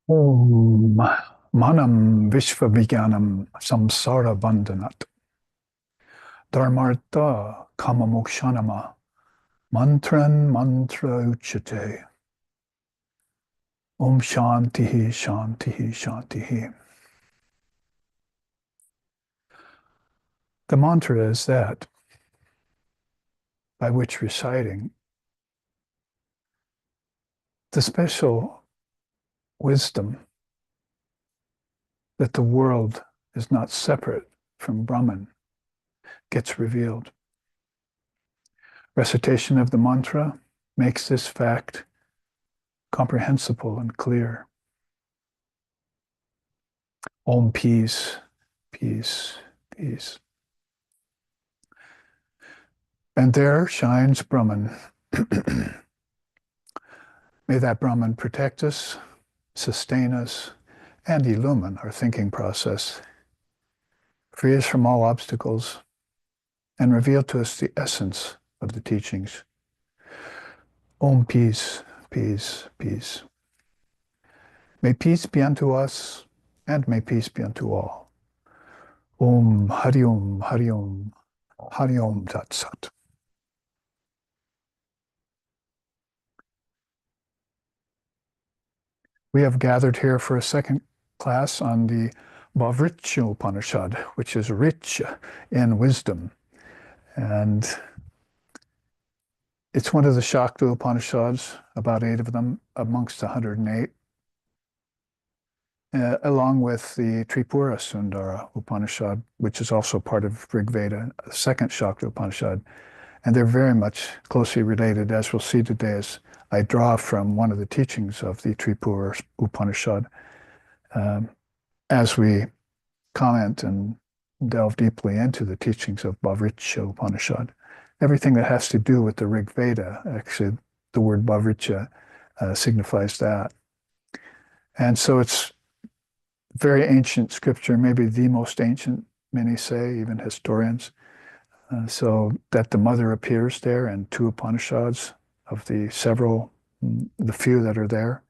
Om Manam Vishvavijnanam Samsara Bandhanat Dharmartha Kamamokshanama Mantran Mantra Uchate Om Shantihi Shantihi Shantihi. The mantra is that by which reciting the special wisdom that the world is not separate from Brahman gets revealed. Recitation of the mantra makes this fact comprehensible and clear. Om peace, peace, peace. And there shines Brahman. May that Brahman protect us, sustain us, and illumine our thinking process, free us from all obstacles, and reveal to us the essence of the teachings. Om peace, peace, peace. May peace be unto us, and may peace be unto all. Om Hari Om, Hari Om, Hari Om Tat Sat. We have gathered here for a second class on the Bahvricha Upanisad, which is rich in wisdom. And it's one of the Shakta Upanishads, about 8 of them, amongst 108, along with the Tripura Upanishad, which is also part of Rig Veda, the second Shakta Upanishad. And they're very much closely related, as we'll see today, as I draw from one of the teachings of the Tripura Upanishad as we comment and delve deeply into the teachings of Bahvricha Upanishad. Everything that has to do with the Rig Veda, actually, the word Bahvricha signifies that. And so it's very ancient scripture, maybe the most ancient, many say, even historians. So that the mother appears there in 2 Upanishads of the several, the few that are there,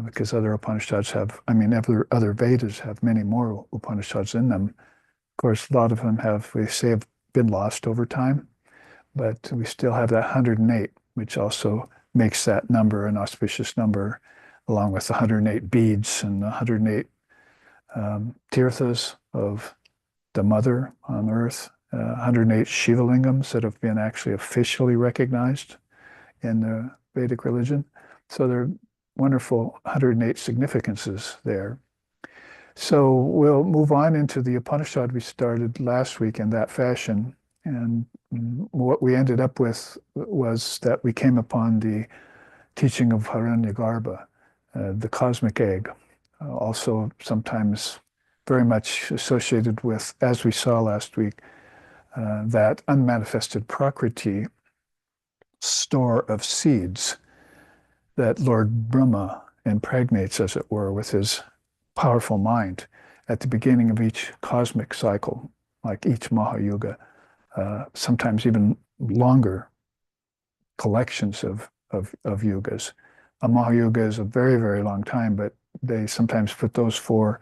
because other Upanishads have, other Vedas have many more Upanishads in them. Of course, a lot of them we say, have been lost over time, but we still have that 108, which also makes that number an auspicious number, along with the 108 beads and the 108 tirthas of the mother on earth. 108 Shiva lingams that have been actually officially recognized in the Vedic religion. So there are wonderful 108 significances there. So we'll move on into the Upanishad we started last week in that fashion. And what we ended up with was that we came upon the teaching of Hiranyagarbha, the cosmic egg, also sometimes very much associated with, as we saw last week, that unmanifested Prakriti store of seeds that Lord Brahma impregnates, as it were, with his powerful mind at the beginning of each cosmic cycle, like each Mahayuga, sometimes even longer collections of yugas. A Mahayuga is a very, very long time, but they sometimes put those 4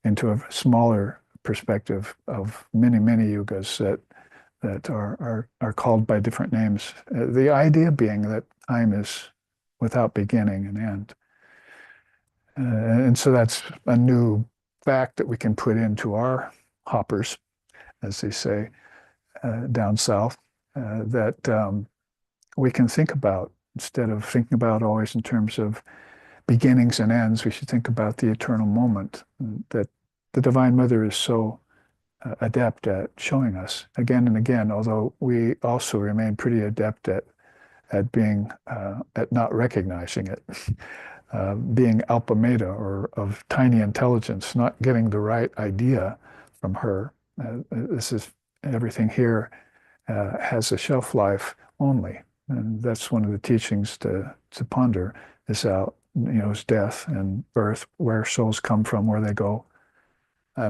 into a smaller perspective of many, many yugas that are called by different names. The idea being that time is without beginning and end. And so that's a new fact that we can put into our hoppers, as they say down south, that we can think about. Instead of thinking about always in terms of beginnings and ends, we should think about the eternal moment that the Divine Mother is so adept at showing us again and again, although we also remain pretty adept at being at not recognizing it, being alpameda, or of tiny intelligence, not getting the right idea from her. This is everything here has a shelf life only, and that's one of the teachings to ponder is out, is death and birth, where souls come from, where they go.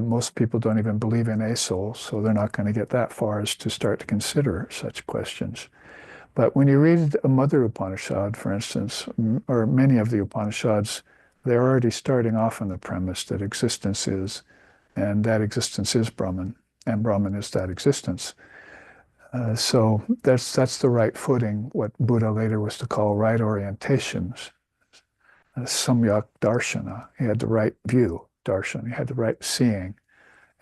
Most people don't even believe in a soul, so they're not going to get that far as to start to consider such questions. But when you read a Mother Upanishad, for instance, or many of the Upanishads, they're already starting off on the premise that existence is, and that existence is Brahman, and Brahman is that existence. So that's the right footing, what Buddha later was to call right orientations, samyak darshana. He had the right view, darshan. He had the right seeing,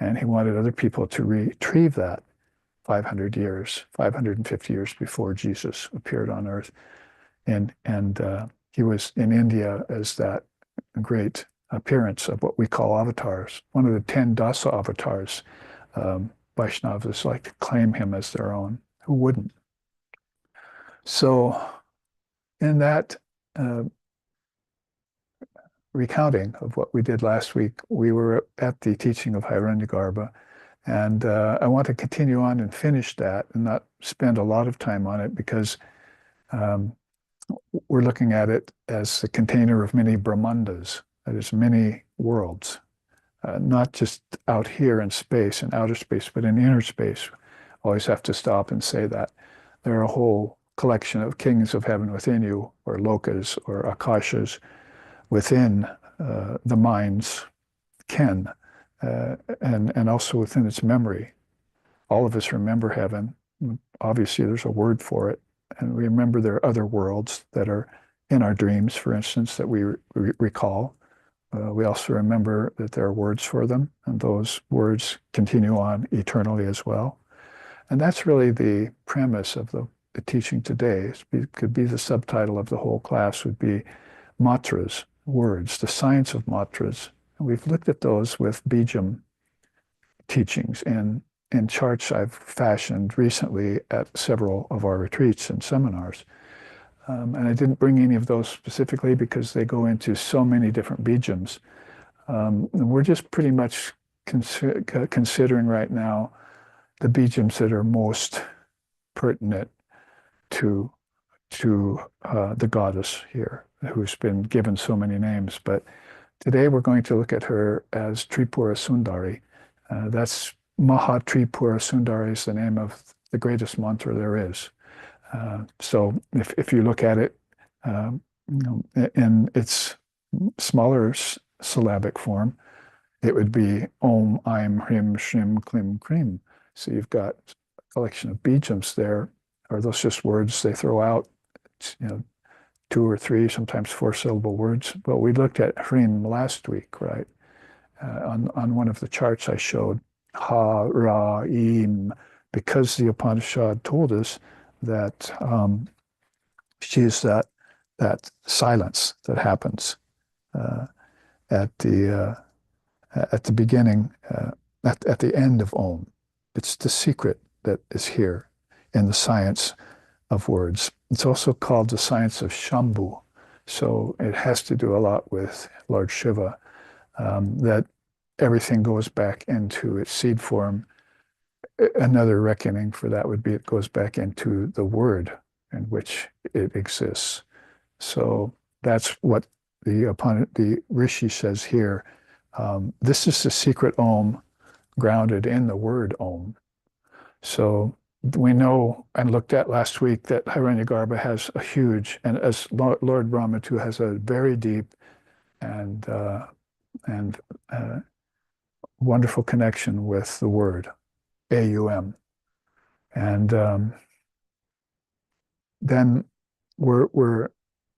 and he wanted other people to retrieve that 500 years, 550 years before Jesus appeared on earth. And he was in India as that great appearance of what we call avatars, one of the 10 dasa avatars. Vaishnavas like to claim him as their own. Who wouldn't? So in that recounting of what we did last week, we were at the teaching of Hiranyagarbha, and I want to continue on and finish that and not spend a lot of time on it because we're looking at it as the container of many Brahmandas, that is, many worlds, not just out here in space and outer space, but in inner space. Always have to stop and say that. There are a whole collection of kings of heaven within you, or lokas, or akashas, within the mind's ken, and also within its memory. All of us remember heaven. Obviously, there's a word for it. And we remember there are other worlds that are in our dreams, for instance, that we recall. We also remember that there are words for them, and those words continue on eternally as well. And that's really the premise of the teaching today. It could be the subtitle of the whole class would be Matras, words, the science of matras. And we've looked at those with Bijam teachings in charts I've fashioned recently at several of our retreats and seminars. And I didn't bring any of those specifically because they go into so many different bijams. And we're just pretty much considering right now the bijams that are most pertinent to the goddess here, who's been given so many names. But today we're going to look at her as Tripura Sundari. That's Maha Tripura Sundari is the name of the greatest mantra there is. So if you look at it in its smaller syllabic form, it would be Om, Aim, Hrim, Shrim, Klim, Krim. So you've got a collection of bijams there. Are those just words they throw out? You know, 2 or 3, sometimes 4-syllable words. But we looked at Hrim last week, right? On one of the charts I showed, Ha, Ra, Im, because the Upanishad told us that she is that silence that happens at the beginning, at the end of Om. It's the secret that is here in the science of words. It's also called the science of Shambhu. So it has to do a lot with Lord Shiva, that everything goes back into its seed form. Another reckoning for that would be it goes back into the word in which it exists. So that's what the Rishi says here. This is the secret Om grounded in the word Om. So we know and looked at last week that Hiranyagarbha has a huge, and as Lord Brahma too, has a very deep and wonderful connection with the word, AUM. And then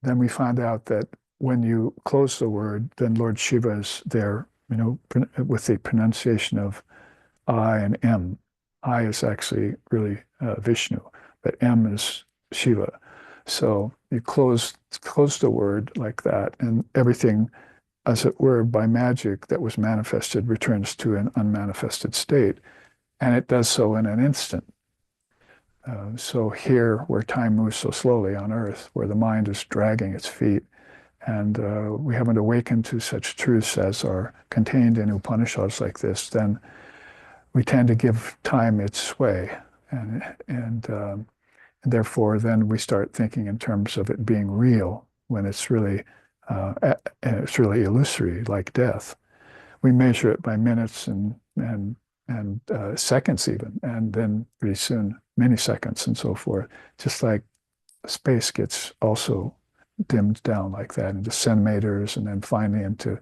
then we find out that when you close the word, then Lord Shiva is there, with the pronunciation of I and M. I is actually really Vishnu, but M is Shiva. So you close the word like that, and everything, as it were, by magic that was manifested returns to an unmanifested state. And it does so in an instant. So here, where time moves so slowly on earth, where the mind is dragging its feet, and we haven't awakened to such truths as are contained in Upanishads like this, then we tend to give time its sway. And therefore, then we start thinking in terms of it being real when it's really illusory, like death. We measure it by minutes and seconds even, and then pretty soon many seconds and so forth. Just like space gets also dimmed down like that into centimeters, and then finally into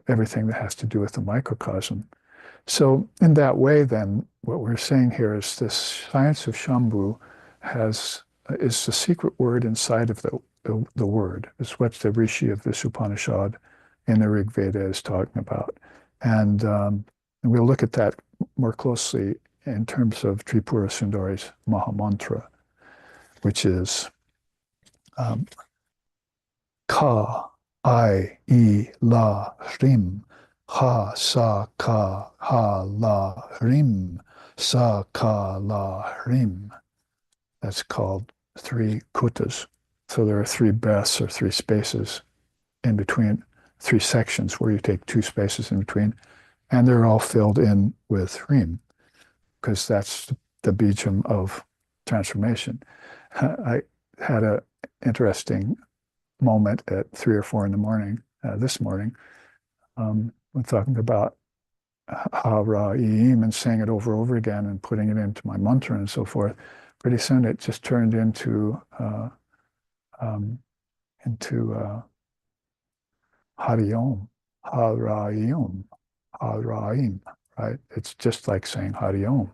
everything that has to do with the microcosm. So in that way, then, what we're saying here is this science of Shambhu is the secret word inside of the word. It's what the Rishi of this Upanishad in the Rig Veda is talking about. And we'll look at that more closely in terms of Tripura Sundari's Mahamantra, which is Ka, I, La, Rim, Ha, Sa, Ka, Ha, La, Rim, Sa, Ka, La, Rim. That's called three kutas. So there are three breaths or three spaces in between, three sections where you take two spaces in between, and they're all filled in with Rim, because that's the bijam of transformation. I had an interesting moment at 3 or 4 in the morning, this morning, when talking about Ha Ra Eem and saying it over and over again and putting it into my mantra and so forth. Pretty soon it just turned into Hari Om, Ha Ra Eem, Ha Ra Eem, right? It's just like saying Hari Om.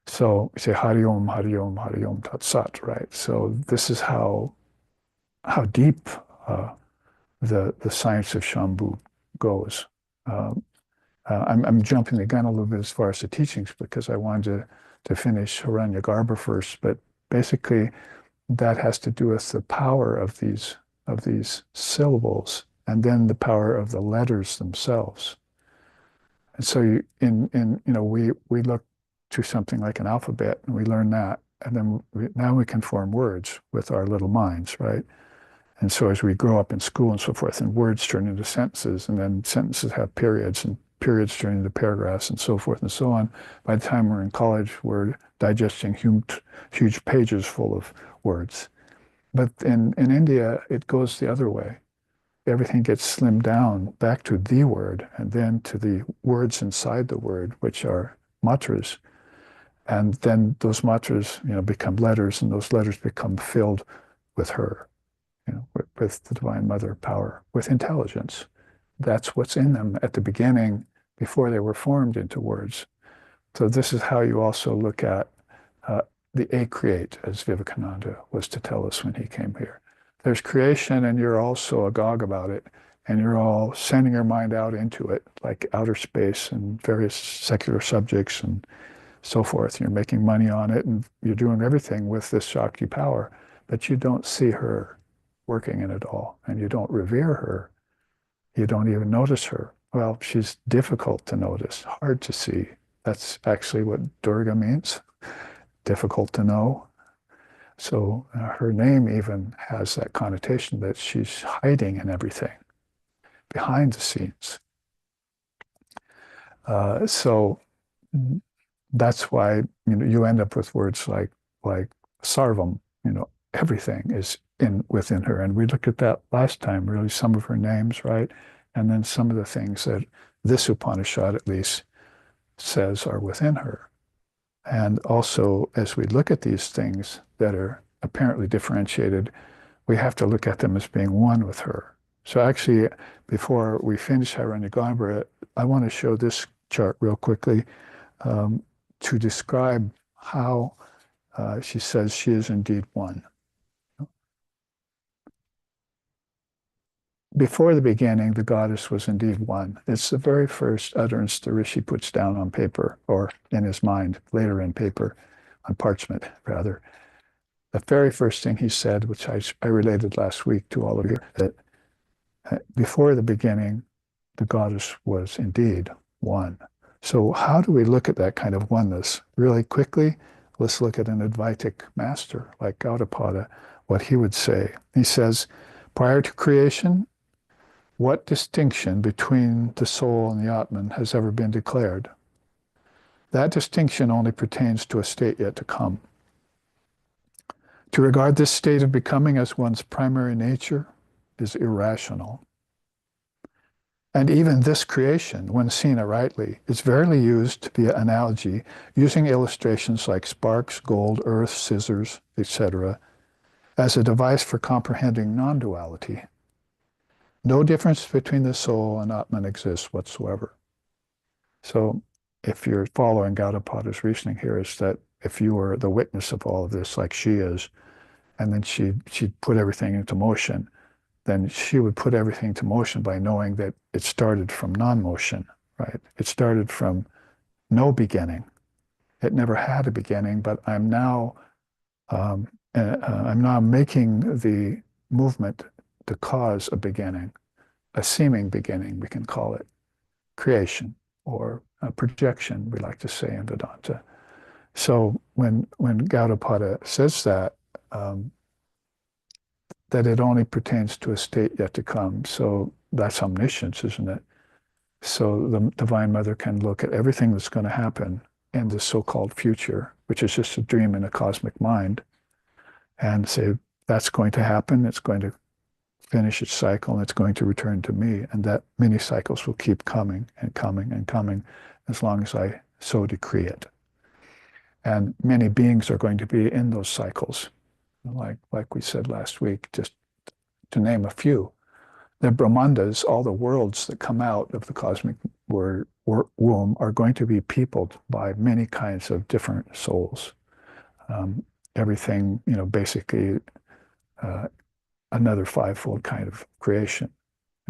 So we say Hari Om, Hari Om, Hari Om Tat Sat, right? So this is how deep the science of Shambhu goes. I'm jumping the gun a little bit as far as the teachings because I wanted to finish Hiranyagarbha first, but basically that has to do with the power of these syllables and then the power of the letters themselves. And so we look to something like an alphabet and we learn that, and then now we can form words with our little minds, right? And so as we grow up in school and so forth, and words turn into sentences, and then sentences have periods, and periods turn into paragraphs, and so forth and so on. By the time we're in college, we're digesting huge pages full of words. But in India, it goes the other way. Everything gets slimmed down back to the word, and then to the words inside the word, which are matras. And then those matras, become letters, and those letters become filled with her. With the Divine Mother power, with intelligence. That's what's in them at the beginning before they were formed into words. So this is how you also look at the acreate, as Vivekananda was to tell us when he came here. There's creation, and you're also agog about it, and you're all sending your mind out into it, like outer space and various secular subjects and so forth. You're making money on it, and you're doing everything with this Shakti power, but you don't see her working in it all, and you don't revere her. You don't even notice her. Well, she's difficult to notice, hard to see. That's actually what Durga means, difficult to know. So her name even has that connotation that she's hiding in everything, behind the scenes. So that's why you end up with words like sarvam, everything is within her. And we looked at that last time, really, some of her names, right? And then some of the things that this Upanishad at least says are within her. And also, as we look at these things that are apparently differentiated, we have to look at them as being one with her. So actually, before we finish Hiranyagarbha, I want to show this chart real quickly to describe how she says she is indeed one. Before the beginning, the goddess was indeed one. It's the very first utterance the Rishi puts down on paper, or in his mind, later in paper, on parchment, rather. The very first thing he said, which I related last week to all of you, that before the beginning, the goddess was indeed one. So how do we look at that kind of oneness? Really quickly, let's look at an Advaitic master like Gaudapada, what he would say. He says, prior to creation, what distinction between the soul and the Atman has ever been declared? That distinction only pertains to a state yet to come. To regard this state of becoming as one's primary nature is irrational. And even this creation, when seen rightly, is verily used via analogy, using illustrations like sparks, gold, earth, scissors, etc., as a device for comprehending non-duality. No difference between the soul and Atman exists whatsoever. So if you're following Gaudapada's reasoning here, is that if you were the witness of all of this, like she is, and then she'd put everything into motion, then she would put everything into motion by knowing that it started from non-motion, right? It started from no beginning. It never had a beginning, but I'm now making the movement to cause a beginning, a seeming beginning, we can call it creation or a projection, we like to say in Vedanta. So when Gaudapada says that, that it only pertains to a state yet to come, so that's omniscience, isn't it? So the Divine Mother can look at everything that's going to happen in the so-called future, which is just a dream in a cosmic mind, and say, that's going to happen, it's going to finish its cycle, and it's going to return to me. And that many cycles will keep coming and coming and coming as long as I so decree it. And many beings are going to be in those cycles, like we said last week, just to name a few. The Brahmandas, all the worlds that come out of the cosmic womb, are going to be peopled by many kinds of different souls. Everything, basically another fivefold kind of creation,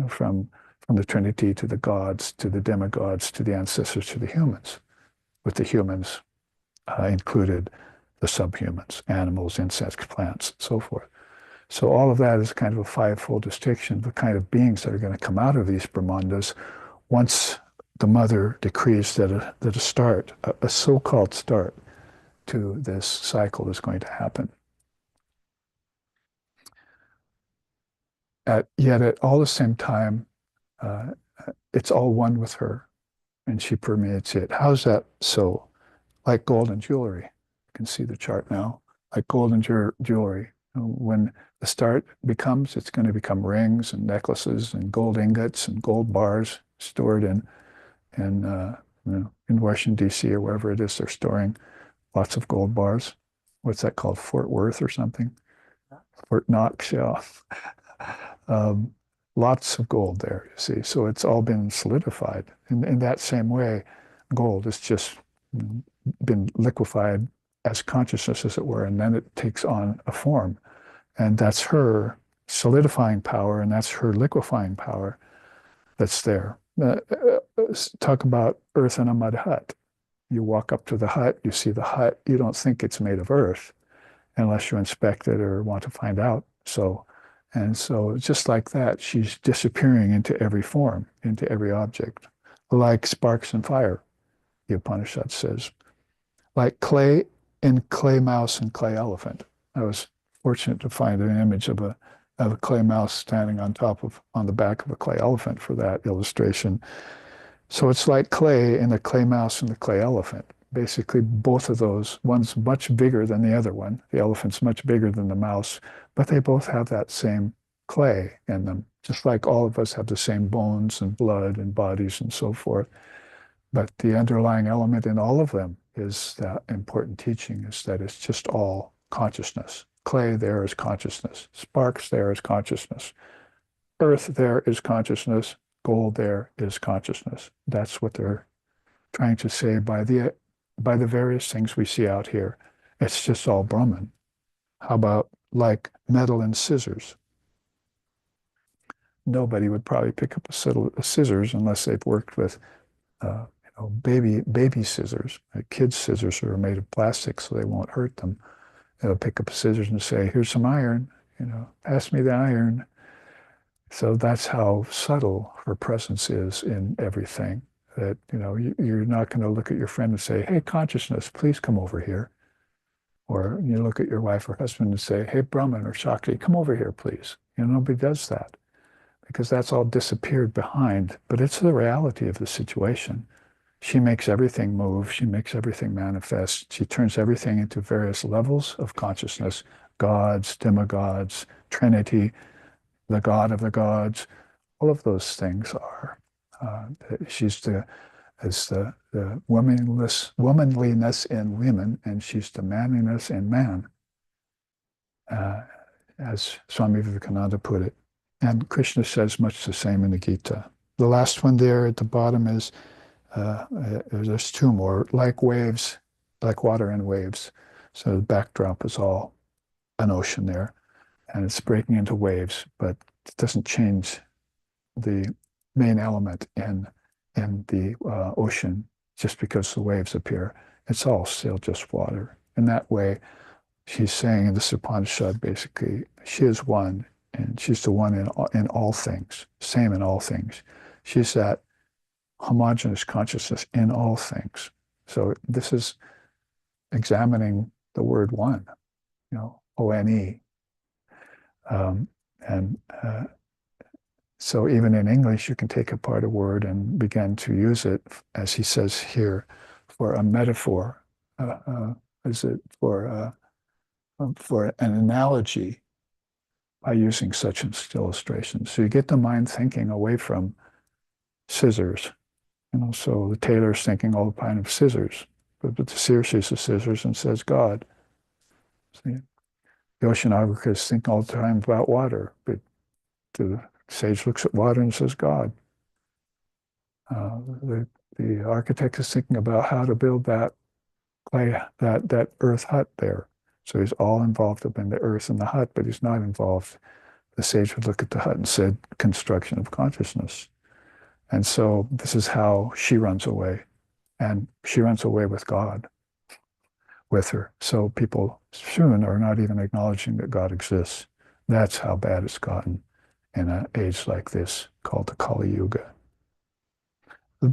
from the Trinity to the gods, to the demigods, to the ancestors, to the humans, with the humans included the subhumans, animals, insects, plants, so forth. So all of that is kind of a fivefold distinction, the kind of beings that are going to come out of these Brahmandas once the mother decrees that a start, a so-called start to this cycle is going to happen. Yet at all the same time, it's all one with her, and she permeates it. How's that so? Like gold and jewelry. You can see the chart now. Like gold and jewelry. When the start becomes, it's going to become rings and necklaces and gold ingots and gold bars stored in Washington, D.C. or wherever it is they're storing lots of gold bars. What's that called? Fort Worth or something? Fort Knox, yeah. Lots of gold there, you see. So it's all been solidified. In that same way, gold has just been liquefied as consciousness, as it were, and then it takes on a form. And that's her solidifying power, and that's her liquefying power that's there. Talk about earth in a mud hut. You walk up to the hut, you see the hut, you don't think it's made of earth unless you inspect it or want to find out. So just like that, she's disappearing into every form, into every object, like sparks and fire, the Upanishad says. Like clay in clay mouse and clay elephant. I was fortunate to find an image of a clay mouse standing on the back of a clay elephant for that illustration. So it's like clay in the clay mouse and the clay elephant. Basically, both of those, one's much bigger than the other one. The elephant's much bigger than the mouse, but they both have that same clay in them, just like all of us have the same bones and blood and bodies and so forth. But the underlying element in all of them is that important teaching, is that it's just all consciousness. Clay there is consciousness. Sparks there is consciousness. Earth there is consciousness. Gold there is consciousness. That's what they're trying to say by the various things we see out here. It's just all Brahman. How about like metal and scissors? Nobody would probably pick up a set of scissors unless they've worked with baby scissors. Kids' scissors are made of plastic, so they won't hurt them. They'll pick up scissors and say, "Here's some iron. Pass me the iron." So that's how subtle her presence is in everything. That you're not going to look at your friend and say, "Hey, consciousness, please come over here." Or you look at your wife or husband and say, "Hey, Brahman or Shakti, come over here, please." Nobody does that, because that's all disappeared behind. But it's the reality of the situation. She makes everything move. She makes everything manifest. She turns everything into various levels of consciousness: gods, demigods, Trinity, the God of the gods. All of those things are. She's the womanliness in women, and she's the manliness in man. as Swami Vivekananda put it. And Krishna says much the same in the Gita. The last one there at the bottom is, there's two more, like waves, like water and waves. So the backdrop is all an ocean there, and it's breaking into waves, but it doesn't change the main element in the ocean just because the waves appear. It's all still just water. In that way, she's saying in this Upanishad, basically, she is one, and she's the one in all things, same in all things. She's that homogeneous consciousness in all things. So this is examining the word one, O-N-E. And so even in English, you can take apart a word and begin to use it, as he says here, for a metaphor. Is it for an analogy by using such illustrations? So you get the mind thinking away from scissors. So the tailor's thinking all the time of scissors, but the seer sees the scissors and says God. See? The oceanographer is thinking all the time about water, but the sage looks at water and says God. The architect is thinking about how to build that clay, that earth hut there. So he's all involved up in the earth and the hut, but he's not involved. The sage would look at the hut and said, construction of consciousness. And so this is how she runs away. And she runs away with God with her. So people soon are not even acknowledging that God exists. That's how bad it's gotten in an age like this called the Kali Yuga.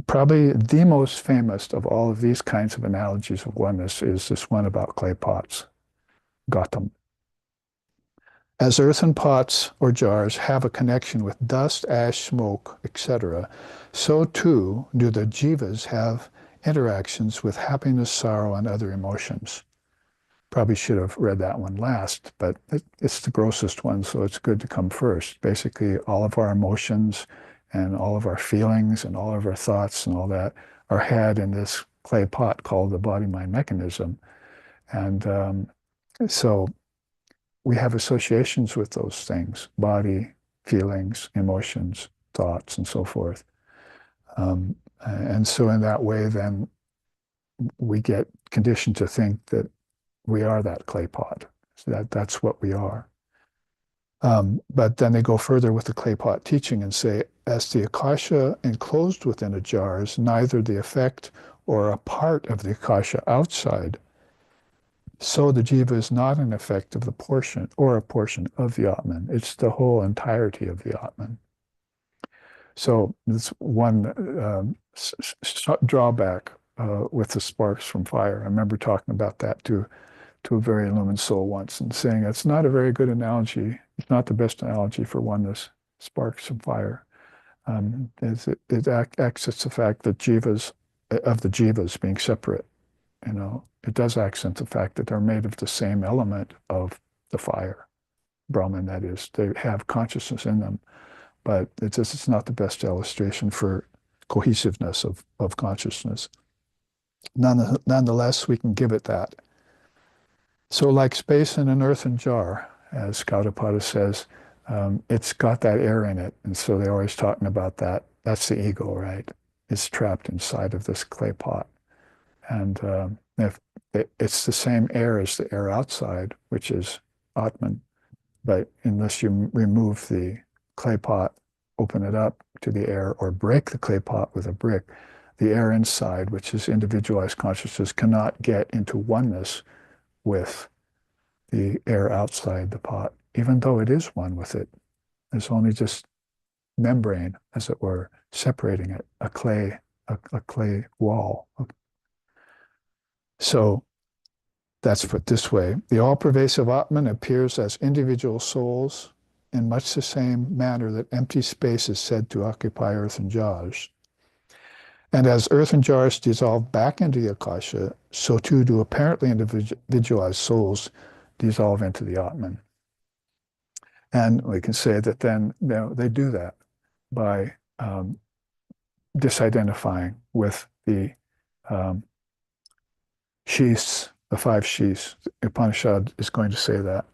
Probably the most famous of all of these kinds of analogies of oneness is this one about clay pots, Gautam. As earthen pots or jars have a connection with dust, ash, smoke, etc., so too do the jivas have interactions with happiness, sorrow, and other emotions. Probably should have read that one last, but it's the grossest one, so it's good to come first. Basically, all of our emotions and all of our feelings and all of our thoughts and all that are had in this clay pot called the body-mind mechanism. And so we have associations with those things, body, feelings, emotions, thoughts, and so forth. And so in that way, then we get conditioned to think that we are that clay pot. So that's what we are. But then they go further with the clay pot teaching and say, as the akasha enclosed within a jar is neither the effect or a part of the akasha outside, so the jiva is not an effect of the portion or a portion of the Atman. It's the whole entirety of the Atman. So this one drawback with the sparks from fire. I remember talking about that to a very illumined soul once and saying it's not a very good analogy. It's not the best analogy for oneness, sparks from fire. It accents the fact that the jivas being separate. It does accent the fact that they're made of the same element of the fire, Brahman, that is. They have consciousness in them, but it's not the best illustration for cohesiveness of consciousness. Nonetheless, we can give it that. So like space in an earthen jar, as Gaudapada says, it's got that air in it. And so they're always talking about that. That's the ego, right? It's trapped inside of this clay pot. And if it's the same air as the air outside, which is Atman. But unless you remove the clay pot, open it up to the air, or break the clay pot with a brick, the air inside, which is individualized consciousness, cannot get into oneness with the air outside the pot, even though it is one with it. There's only just membrane, as it were, separating it, a clay wall. So that's put this way. The all-pervasive Atman appears as individual souls in much the same manner that empty space is said to occupy earthen jars. And as earthen jars dissolve back into the Akasha, so too do apparently individualized souls dissolve into the Atman. And we can say that then they do that by disidentifying with the sheaths, the five sheaths. The Upanishad is going to say that.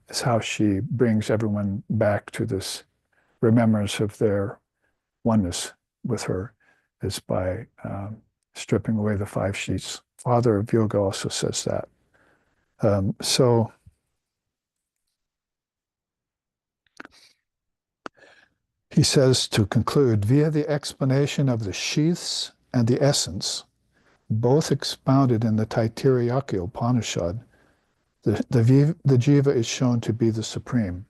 is how she brings everyone back to this remembrance of their oneness with her, is by stripping away the 5 sheets. Father of Yoga also says that. So he says, to conclude, via the explanation of the sheaths and the essence, both expounded in the Trinity Upanishad, the jiva is shown to be the supreme.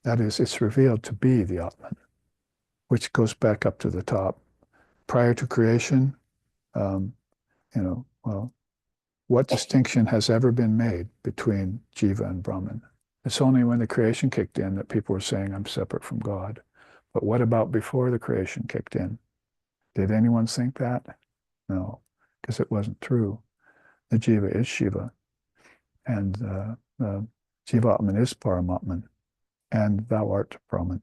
That is, it's revealed to be the Atman, which goes back up to the top. Prior to creation, well, what distinction has ever been made between jiva and Brahman? It's only when the creation kicked in that people were saying, I'm separate from God. But what about before the creation kicked in? Did anyone think that? No, because it wasn't true. The jiva is Shiva, and Jivatman is Paramatman, and thou art Brahman.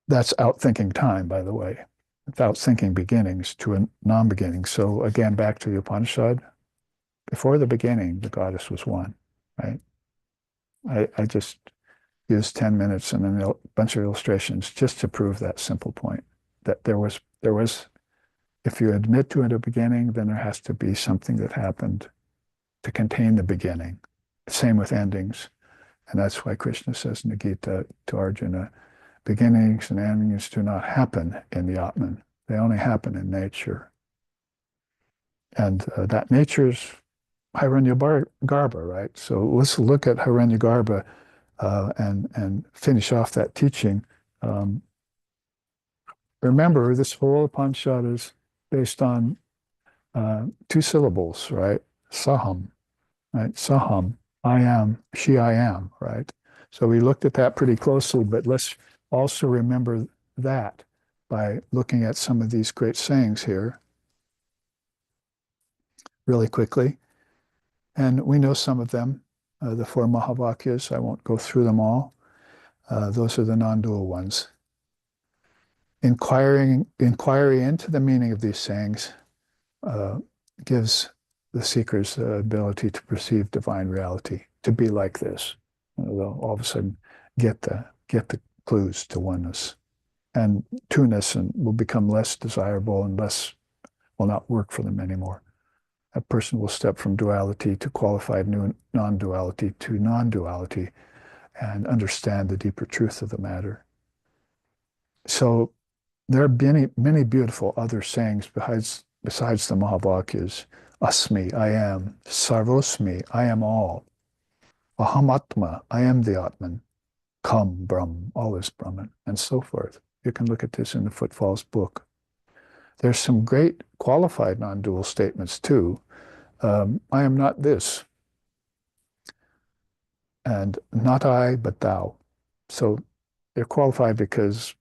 That's outthinking time, by the way. It's outthinking beginnings to a non-beginning. So again, back to the Upanishad, before the beginning, the goddess was one, right? I just used 10 minutes and a bunch of illustrations just to prove that simple point, that there was, if you admit to it a beginning, then there has to be something that happened to contain the beginning. Same with endings. And that's why Krishna says in the Gita to Arjuna, beginnings and endings do not happen in the Atman. They only happen in nature. And that nature is Hiranyagarbha, right? So let's look at Hiranyagarbha and finish off that teaching. Remember, this whole Upanishad is based on 2 syllables, right? Saham, right? Saham, I am, she, I am, right? So we looked at that pretty closely, but let's also remember that by looking at some of these great sayings here really quickly. And we know some of them, the 4 Mahavakyas. I won't go through them all. Those are the non-dual ones. Inquiry into the meaning of these sayings gives the seekers the ability to perceive divine reality, to be like this. They'll all of a sudden get the clues to oneness. And two-ness will become less desirable and will not work for them anymore. A person will step from duality to qualified non-duality to non-duality and understand the deeper truth of the matter. So there are many, many beautiful other sayings besides the Mahavakyas. Asmi, I am. Sarvosmi, I am all. Ahamatma, I am the Atman. Kam Brahm, all is Brahman, and so forth. You can look at this in the Footfalls book. There's some great qualified non-dual statements too. I am not this, and not I, but thou. So they're qualified because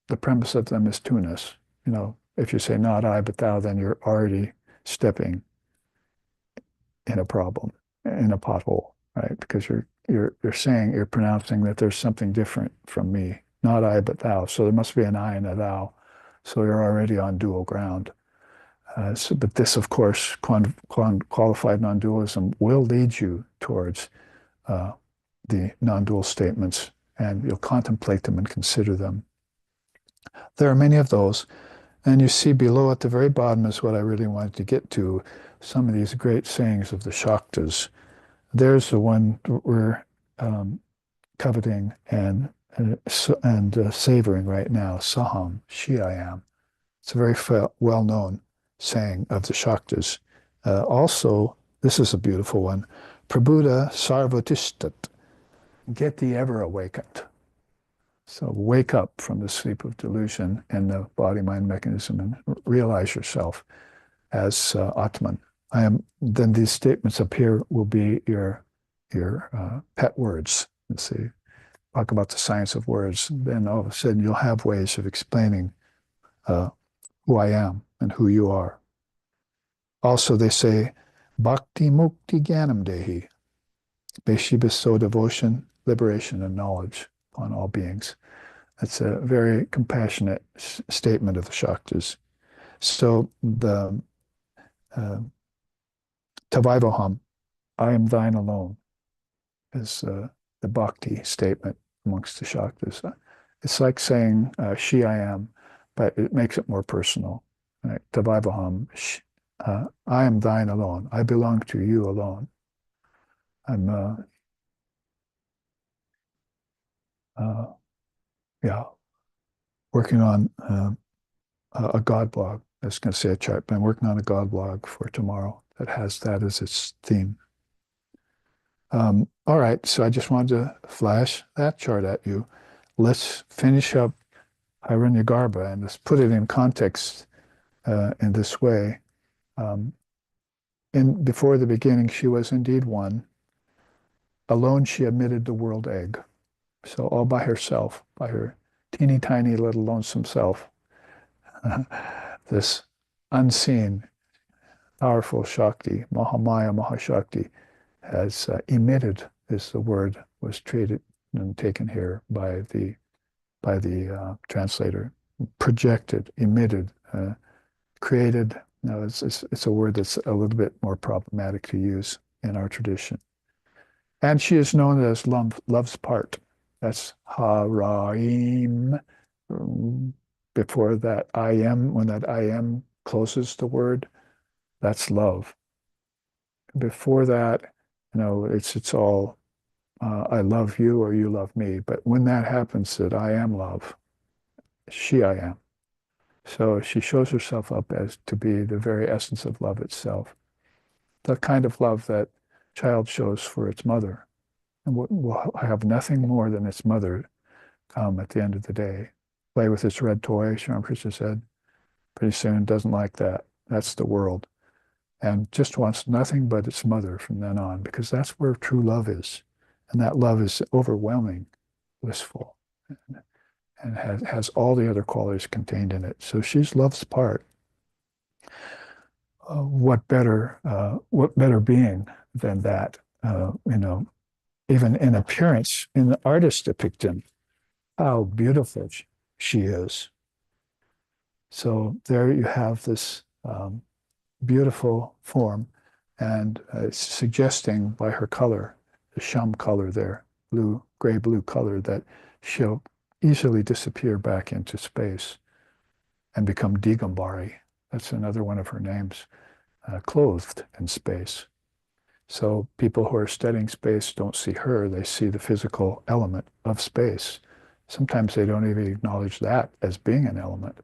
the premise of them is two-ness. If you say not I, but thou, then you're already stepping in a problem, in a pothole, right? Because you're pronouncing that there's something different from me, not I, but thou. So there must be an I and a thou. So you're already on dual ground. But this, of course, qualified non-dualism will lead you towards the non-dual statements, and you'll contemplate them and consider them. There are many of those, and you see below at the very bottom is what I really wanted to get to, some of these great sayings of the Shaktas. There's the one we're coveting and savoring right now, Saham, she I am. It's a very well-known saying of the Shaktas. Also, this is a beautiful one, Prabhuda Sarvatistat, get thee ever awakened. So wake up from the sleep of delusion in the body-mind mechanism and realize yourself as Atman. Then these statements up here will be your pet words. Let's see, talk about the science of words. Then all of a sudden you'll have ways of explaining who I am and who you are. Also, they say, Bhakti Mukti Jnanam Dehi. May she bestow devotion, liberation, and knowledge on all beings. That's a very compassionate statement of the Shaktas. So the Tavaivoham, I am thine alone is the bhakti statement amongst the Shaktas. It's like saying she I am, but it makes it more personal. Right? Tavaivaham, I am thine alone. I belong to you alone. I'm, uh, yeah, working on a God blog. I was going to say a chart, but I'm working on a God blog for tomorrow that has that as its theme. All right, so I just wanted to flash that chart at you. Let's finish up Hiranyagarbha and let's put it in context in this way. Um, before the beginning, she was indeed one. Alone, she emitted the world egg. So all by herself, by her teeny tiny little lonesome self, this unseen, powerful Shakti, Mahamaya Mahashakti, has emitted, is the word was treated and taken here by the translator, projected, emitted, created. No, it's a word that's a little bit more problematic to use in our tradition. And she is known as love's part. That's Haraim. Before that I am, when that I am closes the word, that's love. Before that, it's all I love you or you love me. But when that happens, that I am love, she I am. So she shows herself up as to be the very essence of love itself, the kind of love that child shows for its mother, and will have nothing more than its mother come at the end of the day. Play with its red toy, Sri Krishna said. Pretty soon doesn't like that. That's the world. And just wants nothing but its mother from then on, because that's where true love is. And that love is overwhelming, blissful, and has all the other qualities contained in it. So she's love's part. What better being than that? Even in appearance, in the artist depiction, how beautiful she is. So there you have this beautiful form, and it's suggesting by her color, the sham color there, gray-blue color, that she'll easily disappear back into space and become Digambari. That's another one of her names, clothed in space. So people who are studying space don't see her, they see the physical element of space. Sometimes they don't even acknowledge that as being an element.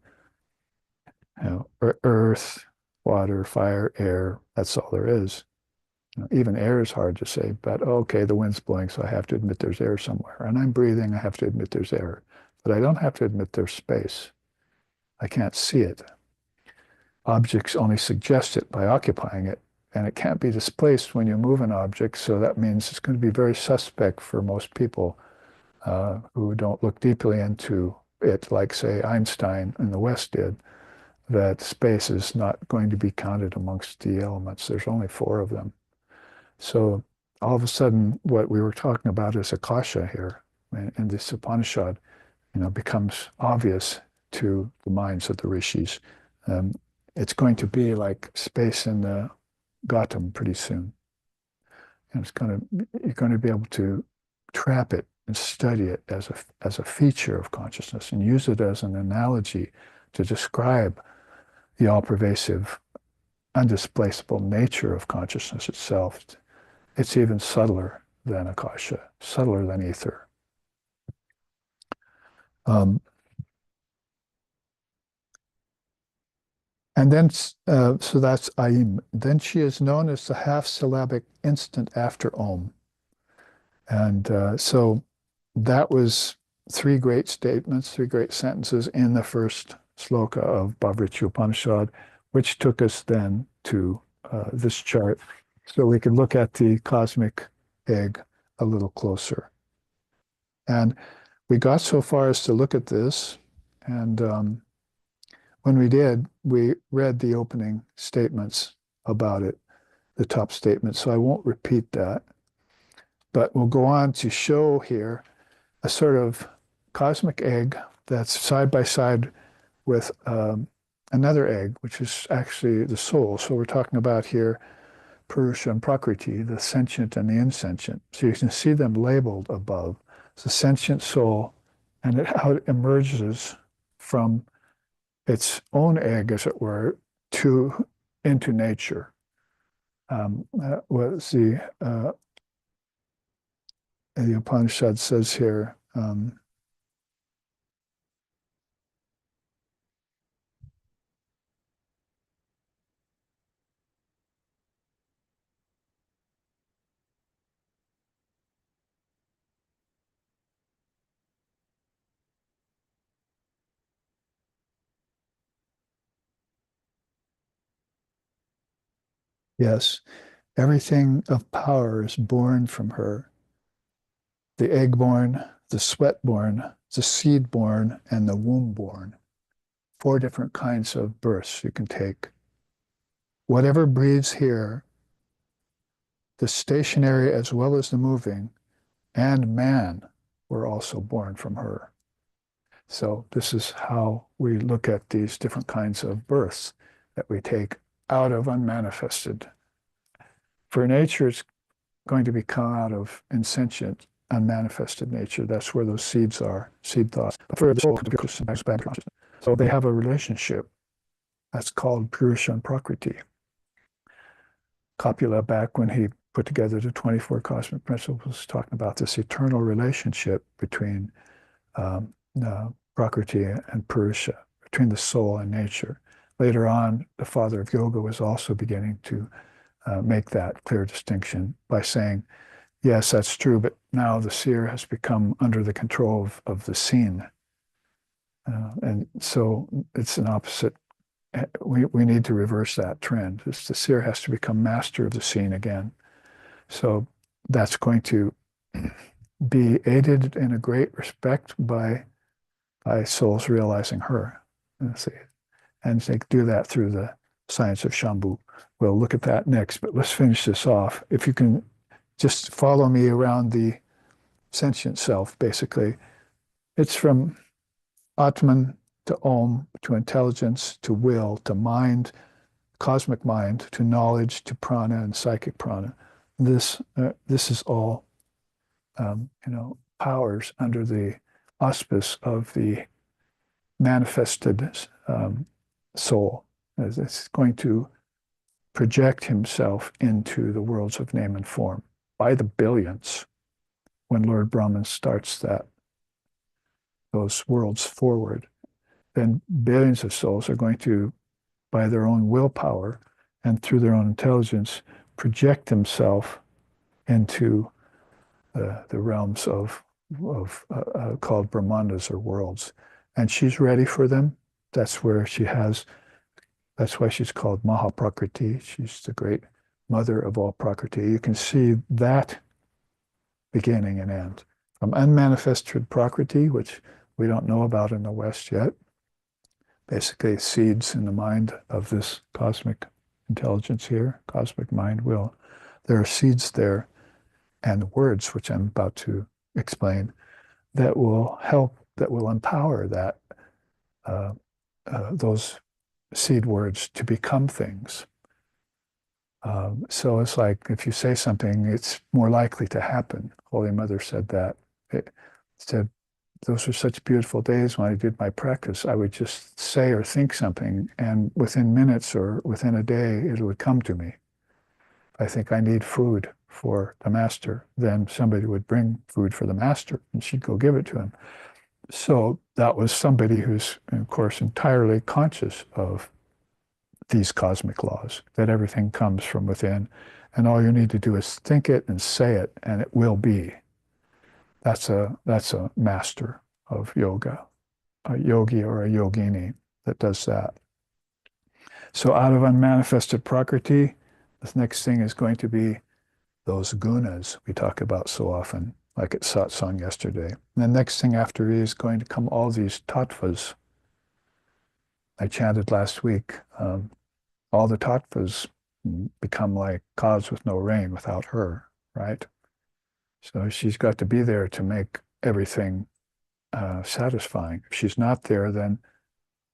Earth, water, fire, air, that's all there is. Even air is hard to say, but okay, the wind's blowing, so I have to admit there's air somewhere. And I'm breathing, I have to admit there's air. But I don't have to admit there's space. I can't see it. Objects only suggest it by occupying it, and it can't be displaced when you move an object, so that means it's going to be very suspect for most people who don't look deeply into it, like, say, Einstein in the West did, that space is not going to be counted amongst the elements. There's only 4 of them. So all of a sudden, what we were talking about is Akasha here in this Upanishad, becomes obvious to the minds of the rishis. It's going to be like space in the Gautam pretty soon. And you're going to be able to trap it and study it as a feature of consciousness and use it as an analogy to describe the all-pervasive, undisplaceable nature of consciousness itself. It's even subtler than Akasha, subtler than ether. And then, so that's Aim. Then she is known as the half-syllabic instant after Om. And so that was 3 great statements, 3 great sentences in the first sloka of Bahvricha Upanishad, which took us then to this chart, so we could look at the cosmic egg a little closer. And we got so far as to look at this, and when we did, we read the opening statements about it, the top statements, so I won't repeat that. But we'll go on to show here a sort of cosmic egg that's side by side with another egg, which is actually the soul. So we're talking about here Purusha and Prakriti, the sentient and the insentient. So you can see them labeled above. It's the sentient soul, and how it emerges from its own egg, as it were, into nature. What the Upanishad says here. Yes, everything of power is born from her. The egg-born, the sweat-born, the seed-born, and the womb-born. 4 different kinds of births you can take. Whatever breathes here, the stationary as well as the moving, and man were also born from her. So this is how we look at these different kinds of births that we take out of unmanifested. For nature, it's going to become out of insentient, unmanifested nature. That's where those seeds are, seed thoughts. But for the soul, so they have a relationship that's called Purusha and Prakriti. Kapila, back when he put together the 24 cosmic principles, talking about this eternal relationship between Prakriti and Purusha, between the soul and nature. Later on, the father of yoga was also beginning to make that clear distinction by saying, yes, that's true, but now the seer has become under the control of the seen. And so it's an opposite. We need to reverse that trend. The seer has to become master of the seen again. So that's going to be aided in a great respect by souls realizing her. And they do that through the science of Shambhu. We'll look at that next, but let's finish this off. If you can just follow me around the sentient self, basically. It's from Atman to Om, to intelligence, to will, to mind, cosmic mind, to knowledge, to prana and psychic prana. This is all, powers under the auspice of the manifested soul. It's going to project himself into the worlds of name and form by the billions when Lord Brahman starts those worlds forward. Then billions of souls are going to, by their own willpower and through their own intelligence, project themselves into the realms of called Brahmandas, or worlds. And she's ready for them. That's why she's called Mahaprakriti. She's the great mother of all Prakriti. You can see that beginning and end. From unmanifested Prakriti, which we don't know about in the West yet, basically seeds in the mind of this cosmic intelligence here, cosmic mind will. There are seeds there and words, which I'm about to explain, that will help, that will empower those seed words to become things. So it's like if you say something, it's more likely to happen. Holy Mother said that. It said, those were such beautiful days when I did my practice. I would just say or think something, and within minutes or within a day, it would come to me. I think I need food for the master. Then somebody would bring food for the master, and she'd go give it to him. So that was somebody who's, of course, entirely conscious of these cosmic laws, that everything comes from within, and all you need to do is think it and say it, and it will be. That's a master of yoga, a yogi or a yogini that does that. So out of unmanifested Prakriti, the next thing is going to be those gunas we talk about so often, like at satsang yesterday. And the next thing after is going to come all these tattvas. I chanted last week, all the tattvas become like clouds with no rain without her, right? So she's got to be there to make everything satisfying. If she's not there, then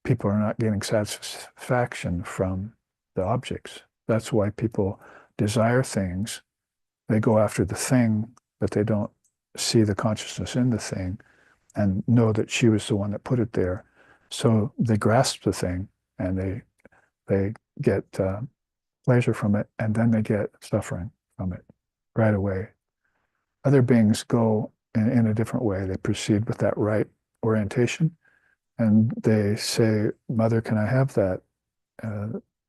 people are not getting satisfaction from the objects. That's why people desire things, they go after the thing, but they don't see the consciousness in the thing and know that she was the one that put it there. So they grasp the thing and they get pleasure from it, and then they get suffering from it right away. Other beings go in a different way. They proceed with that right orientation, and they say, Mother, can I have that?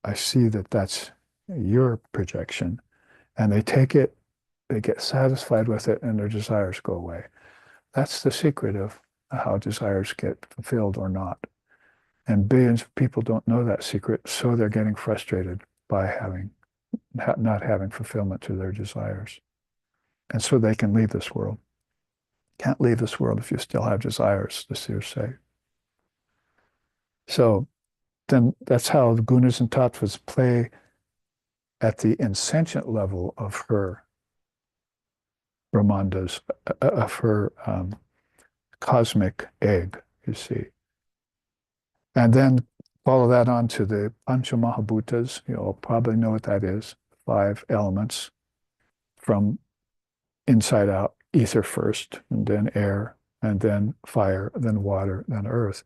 I see that that's your projection. And they take it, they get satisfied with it, and their desires go away. That's the secret of how desires get fulfilled or not. And billions of people don't know that secret, so they're getting frustrated by not having fulfillment to their desires. And so they can leave this world. Can't leave this world if you still have desires, the seers say. So then that's how the gunas and tattvas play at the insentient level of her Brahmandas, of her cosmic egg, you see. And then follow that on to the Pancha Mahabhutas. You'll probably know what that is. 5 elements from inside out, ether first, and then air, and then fire, then water, then earth.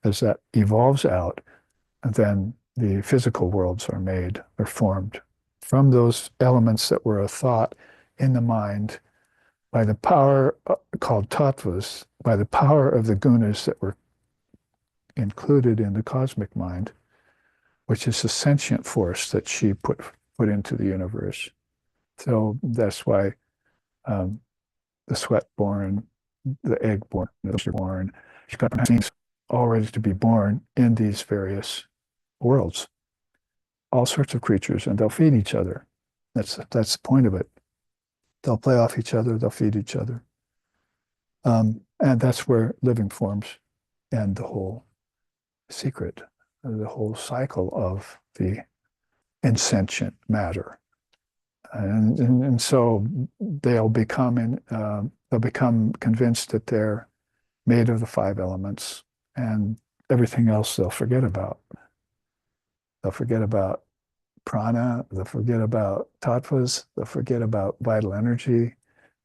As that evolves out, then the physical worlds are made or formed from those elements that were a thought in the mind by the power called tattvas, by the power of the gunas that were included in the cosmic mind, which is a sentient force that she put into the universe. So that's why the sweat-born, the egg-born, the sugar-born, she's got beings all ready to be born in these various worlds. All sorts of creatures, and they'll feed each other. That's the point of it. They'll play off each other, they'll feed each other. And that's where living forms and the whole secret, the whole cycle of the insentient matter. And so they'll become convinced that they're made of the 5 elements, and everything else they'll forget about. They'll forget about prana, they'll forget about tattvas, they'll forget about vital energy,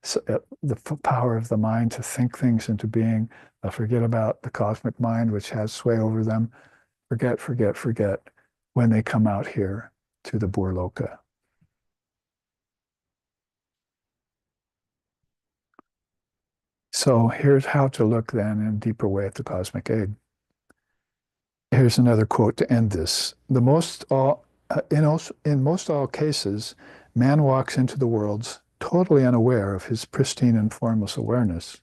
the power of the mind to think things into being. They'll forget about the cosmic mind, which has sway over them. Forget when they come out here to the Burloka. So here's how to look then in a deeper way at the cosmic egg. Here's another quote to end this. In most all cases, man walks into the worlds totally unaware of his pristine and formless awareness,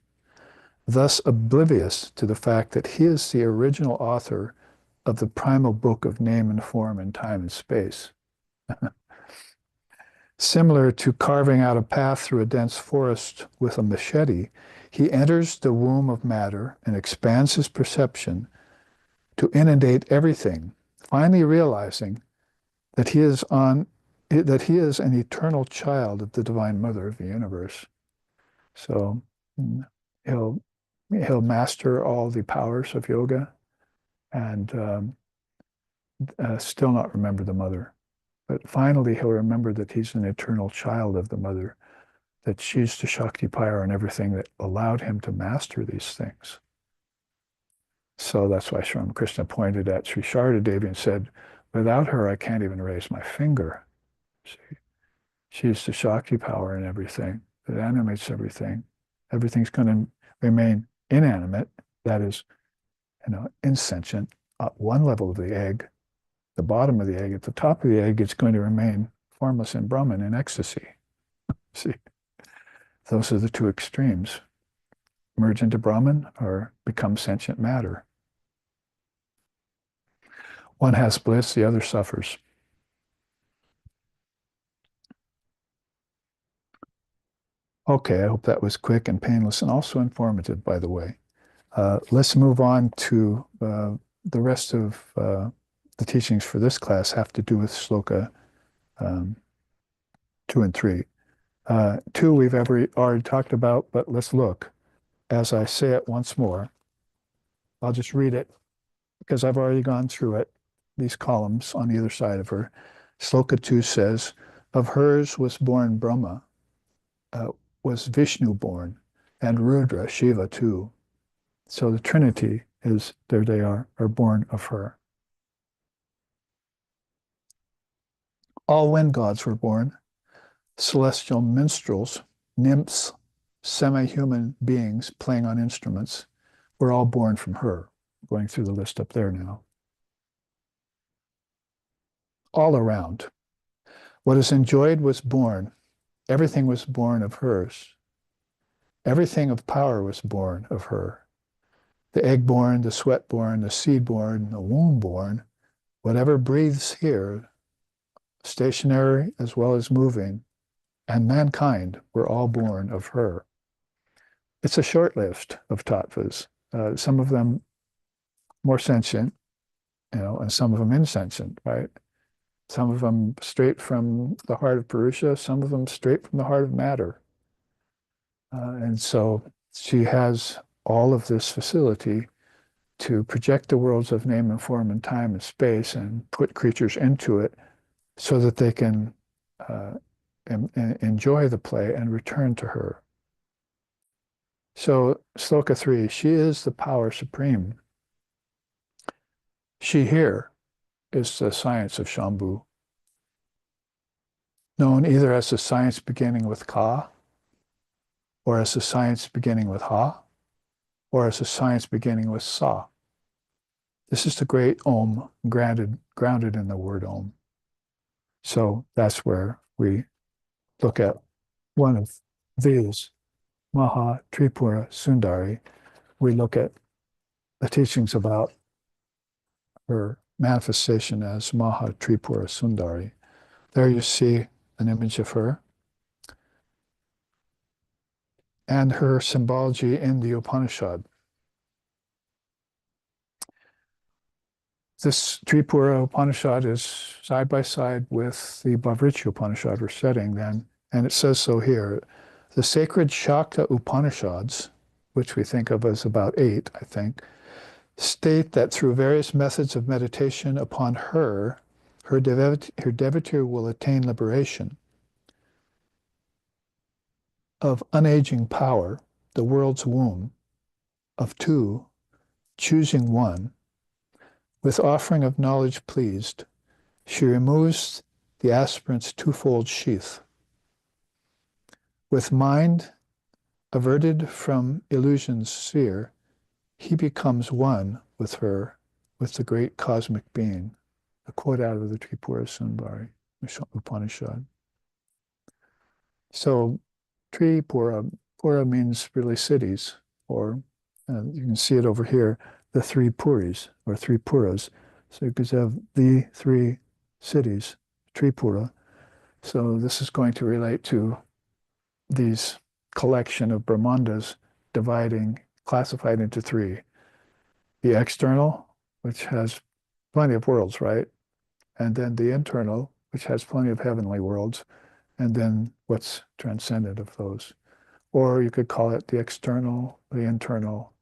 thus oblivious to the fact that he is the original author of the primal book of name and form in time and space. Similar to carving out a path through a dense forest with a machete, he enters the womb of matter and expands his perception to inundate everything, finally realizing that he is an eternal child of the Divine Mother of the universe. So he'll master all the powers of yoga and still not remember the mother. But finally, he'll remember that he's an eternal child of the mother, that she's the Shakti power and everything that allowed him to master these things. So that's why Sri Krishna pointed at Sri Sharda Devi and said, without her, I can't even raise my finger. See? She's the Shakti power in everything that animates everything. Everything's going to remain inanimate, that is, insentient, at one level of the egg, the bottom of the egg. At the top of the egg, it's going to remain formless in Brahman, in ecstasy. See, those are the 2 extremes. Merge into Brahman or become sentient matter. One has bliss, the other suffers. Okay, I hope that was quick and painless and also informative, by the way. Let's move on to the rest of the teachings for this class have to do with sloka 2 and 3. 2 we've already talked about, but let's look. As I say it once more, I'll just read it because I've already gone through it, these columns on either side of her. Sloka 2 says, Of hers was born Brahma, was Vishnu born, and Rudra, Shiva too. So the Trinity is, there they are born of her. All wind gods were born, celestial minstrels, nymphs, semi-human beings playing on instruments were all born from her. Going through the list up there now. All around. What is enjoyed was born. Everything was born of hers. Everything of power was born of her. The egg born, the sweat born, the seed born, the womb born, whatever breathes here, stationary as well as moving, and mankind were all born of her. It's a short list of tattvas. Some of them more sentient, and some of them insentient, right? Some of them straight from the heart of Purusha, some of them straight from the heart of matter. And so she has all of this facility to project the worlds of name and form and time and space and put creatures into it so that they can enjoy the play and return to her. So Sloka 3, she is the power supreme. She here is the science of Shambhu, known either as the science beginning with Ka, or as the science beginning with Ha, or as the science beginning with Sa. This is the great Om, grounded in the word Om. So that's where we look at one of these, Maha Tripura Sundari. We look at the teachings about her manifestation as Maha Tripura Sundari. There you see an image of her and her symbology in the Upanishad. This Tripura Upanishad is side by side with the Bahvricha Upanishad we're studying then, and it says so here. The sacred Shakta Upanisads, which we think of as about 8, I think, state that through various methods of meditation upon her devotee will attain liberation. Of unaging power, the world's womb, of two, choosing one, with offering of knowledge pleased, she removes the aspirant's twofold sheath. With mind averted from illusion's sphere, he becomes one with her, with the great cosmic being. A quote out of the Tripura Sundari Upanishad. So Tripura, Pura means really cities, or you can see it over here, the three Puris, or three Puras. So you could have the three cities, Tripura. So this is going to relate to these collection of Brahmandas classified into three. The external, which has plenty of worlds, right? And then the internal, which has plenty of heavenly worlds, and then what's transcendent of those. Or you could call it the external, the internal,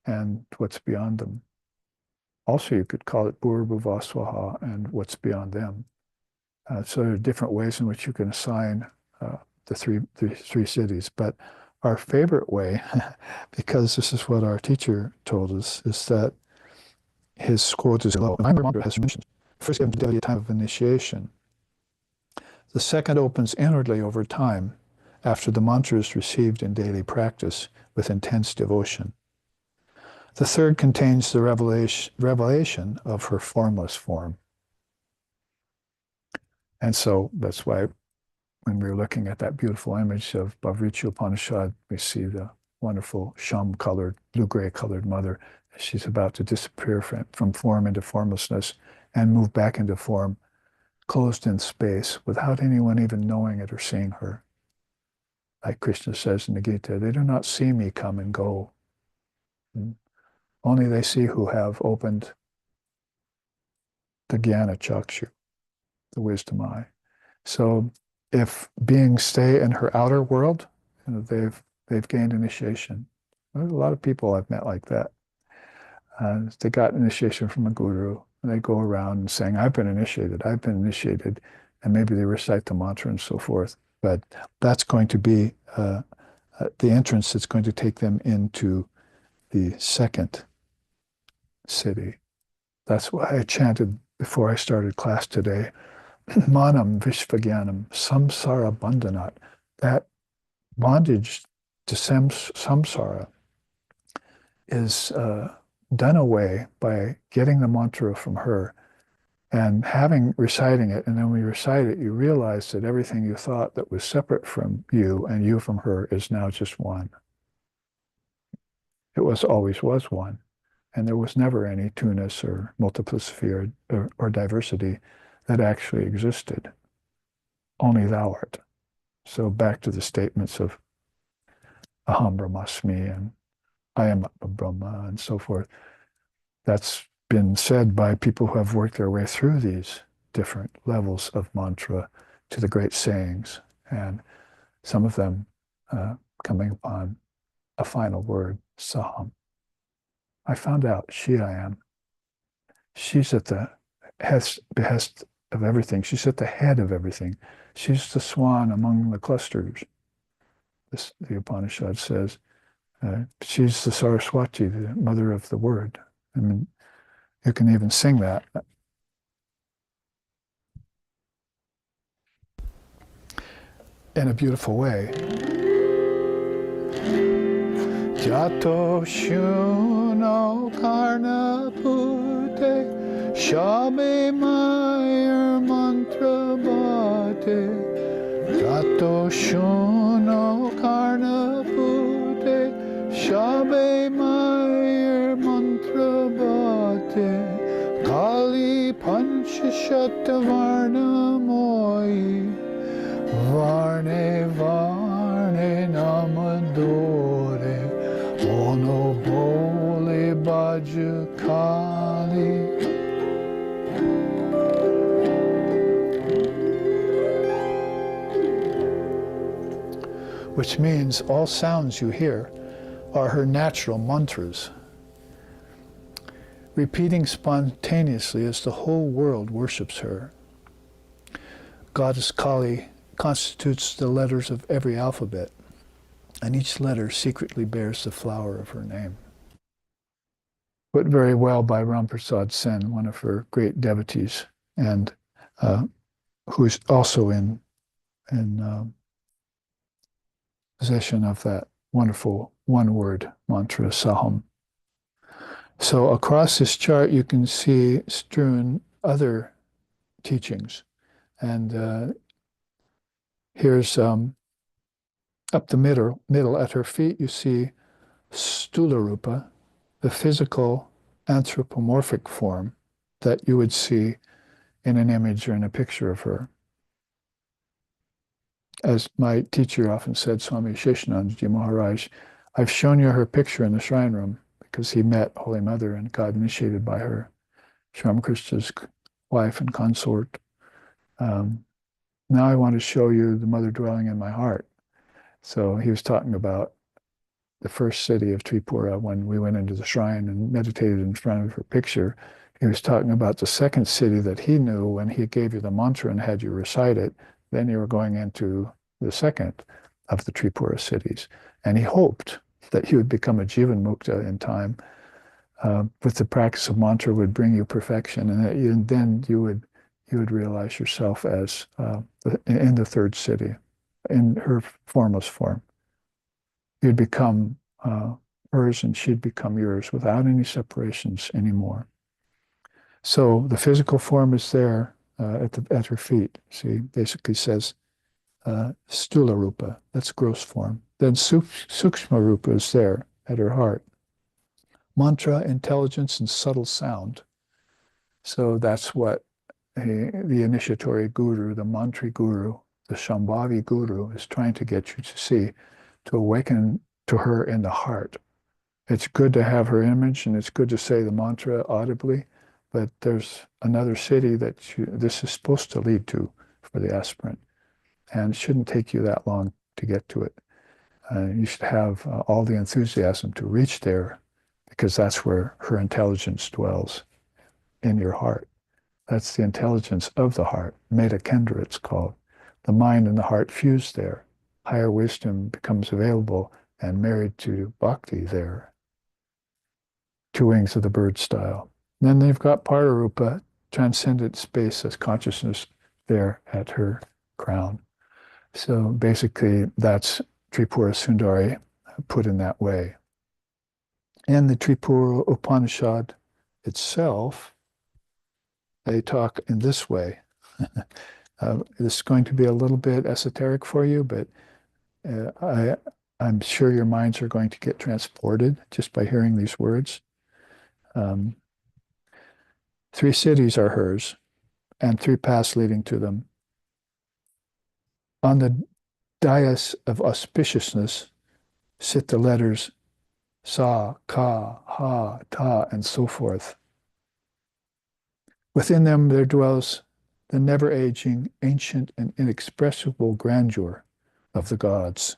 and what's beyond them. Also, you could call it Bhur-Bhuva-Swaha and what's beyond them. So there are different ways in which you can assign the three cities. But our favorite way, because this is what our teacher told us, is that his quote is below. Has mentioned, first given to devotee a time of initiation. The second opens inwardly over time after the mantra is received in daily practice with intense devotion. The third contains the revelation of her formless form. And so that's why when we were looking at that beautiful image of Bahvricha Upanishad, we see the wonderful sham-colored, blue-gray colored mother. She's about to disappear from form into formlessness and move back into form, closed in space, without anyone even knowing it or seeing her. Like Krishna says in the Gita, they do not see me come and go. Only they see who have opened the Jnana Chakshu, the wisdom eye. So if beings stay in her outer world, they've gained initiation. There's a lot of people I've met like that. They got initiation from a guru, and they go around and saying, I've been initiated, and maybe they recite the mantra and so forth. But that's going to be the entrance that's going to take them into the second city. That's why I chanted before I started class today, Manam Vishvagyanam Samsara Bandhanat. That bondage to samsara is done away by getting the mantra from her and reciting it. And then when you recite it, you realize that everything you thought that was separate from you and you from her is now just one. It always was one. And there was never any two-ness or multiplicity or diversity that actually existed. Only thou art. So back to the statements of Aham Brahmasmi and I am Brahma and so forth. That's been said by people who have worked their way through these different levels of mantra to the great sayings, and some of them coming upon a final word, Saham. I found out I am. She's at the behest of everything. She's at the head of everything. She's the swan among the clusters. The Upanishad says, she's the Saraswati, the mother of the word. I mean, you can even sing that. In a beautiful way. Jato shuno karna pute, shabe mayer mantra bate. Jato shuno karna pute, shabe mayer mantra bate. Kali panchashata varna moi, varne varne namadore. Ono bole baju kali. Which means all sounds you hear are her natural mantras, repeating spontaneously as the whole world worships her. Goddess Kali constitutes the letters of every alphabet, and each letter secretly bears the flower of her name. Put very well by Ramprasad Sen, one of her great devotees, and who's also in possession of that wonderful one-word mantra, Saham. So across this chart, you can see strewn other teachings, and here's up the middle at her feet, you see Stularupa, the physical anthropomorphic form that you would see in an image or in a picture of her. As my teacher often said, Swami Sheshanandaji Maharaj, I've shown you her picture in the shrine room because he met Holy Mother and got initiated by her, Sri Ramakrishna's wife and consort. Now I want to show you the mother dwelling in my heart. So he was talking about the first city of Tripura when we went into the shrine and meditated in front of her picture. He was talking about the second city that he knew when he gave you the mantra and had you recite it. Then you were going into the second of the Tripura cities. And he hoped that you would become a Jivan Mukta in time. With the practice of mantra would bring you perfection, and then you would realize yourself as in the third city, in her formless form. You'd become hers and she'd become yours without any separations anymore. So the physical form is there at her feet. See, basically says Stula Rupa, that's gross form. Then Sukshma Rupa is there at her heart. Mantra, intelligence, and subtle sound. So that's what the initiatory guru, the mantri guru, the Shambhavi guru is trying to get you to see, to awaken to her in the heart. It's good to have her image and it's good to say the mantra audibly, but there's another city that this is supposed to lead to for the aspirant. And it shouldn't take you that long to get to it. You should have all the enthusiasm to reach there because that's where her intelligence dwells, in your heart. That's the intelligence of the heart. Meta Kendra, it's called. The mind and the heart fuse there. Higher wisdom becomes available and married to bhakti there. Two wings of the bird style. Then they've got Pararupa, transcendent space as consciousness there at her crown. So basically, that's Tripura Sundari put in that way. And the Tripura Upanishad itself, they talk in this way. This is going to be a little bit esoteric for you, but I'm sure your minds are going to get transported just by hearing these words. 3 cities are hers, and 3 paths leading to them. On the dais of auspiciousness sit the letters Sa, Ka, Ha, Ta, and so forth. Within them there dwells the never-aging, ancient, and inexpressible grandeur of the gods.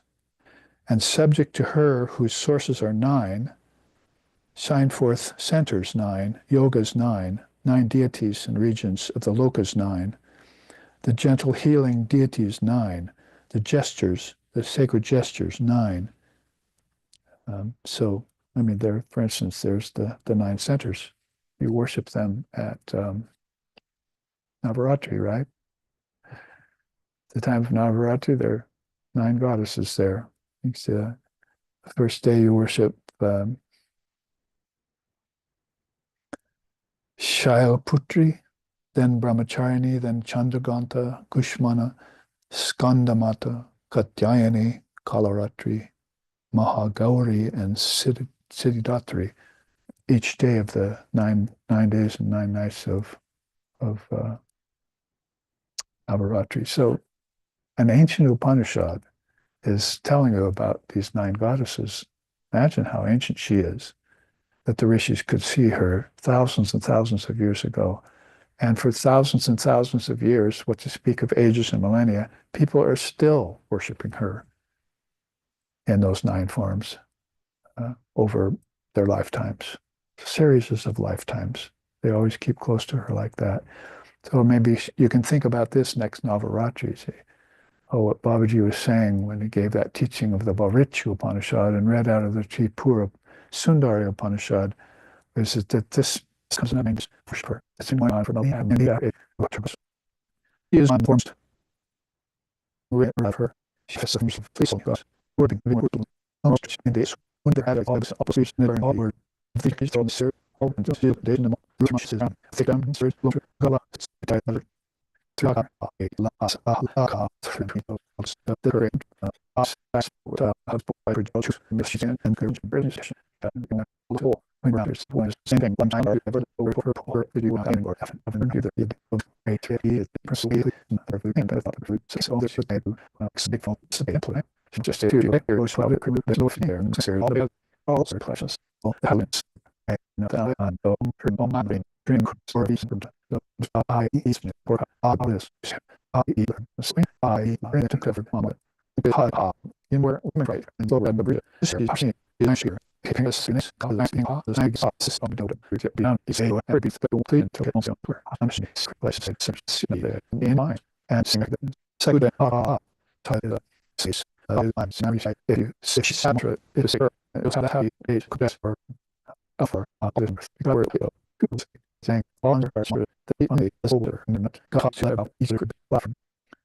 And subject to her whose sources are 9, shine forth centers 9, yogas 9, 9 deities and regions of the lokas 9, the gentle healing deities 9, the gestures, the sacred gestures 9. So, I mean, there, for instance, there's the 9 centers. You worship them at Navaratri, right? The time of Navaratri, there are 9 goddesses there. It's the first day you worship Shailaputri, then Brahmacharini, then Chandraganta, Kushmana, Skandamata, Katyayani, Kalaratri, Mahagauri, and Siddhidatri, each day of the nine days and 9 nights of Navaratri. So an ancient Upanishad is telling you about these 9 goddesses. Imagine how ancient she is, that the rishis could see her thousands and thousands of years ago. And for thousands and thousands of years, what to speak of ages and millennia, people are still worshiping her in those 9 forms over their lifetimes, series of lifetimes. They always keep close to her like that. So maybe you can think about this next Navaratri. See, what Babaji was saying when he gave that teaching of the Bahvricha Upanisad and read out of the Tripura Sundari Upanishad, is that this comes in names for sure. It's in my mind for the He is informed of her. She has some face of God. Wording almost in days when they had all this opposition never in all word. The Christ on the sir, all and just the day in the much is down. Thick down, sir, longer, gala, it's a tight letter. Traka, a las, a people, the current, us, has by produce, Michigan, and British British, and little, when brothers, one is same thing, one time, ever, over, video, and or haven't either, of a TV, personally, and the thought of food, so this is a big phone, it's a big plan. Just to you, there was well, there's no fear, and necessary, all sorts of questions, all the elements, and on my brain, drink, or reason, I eat, or this, I eat, I eat, to cover, in where women right, and so red, the this is pushing, is sure, keeping us in this, the nice system, beyond, is a every piece that will play until it won't where I'm saying, let's say, in mind, and sing the second, title, says, I'm sorry, if you say Sandra, it is a happy age, could or offer, saying, on the first, the only is older, and not got to about easier could be laughing.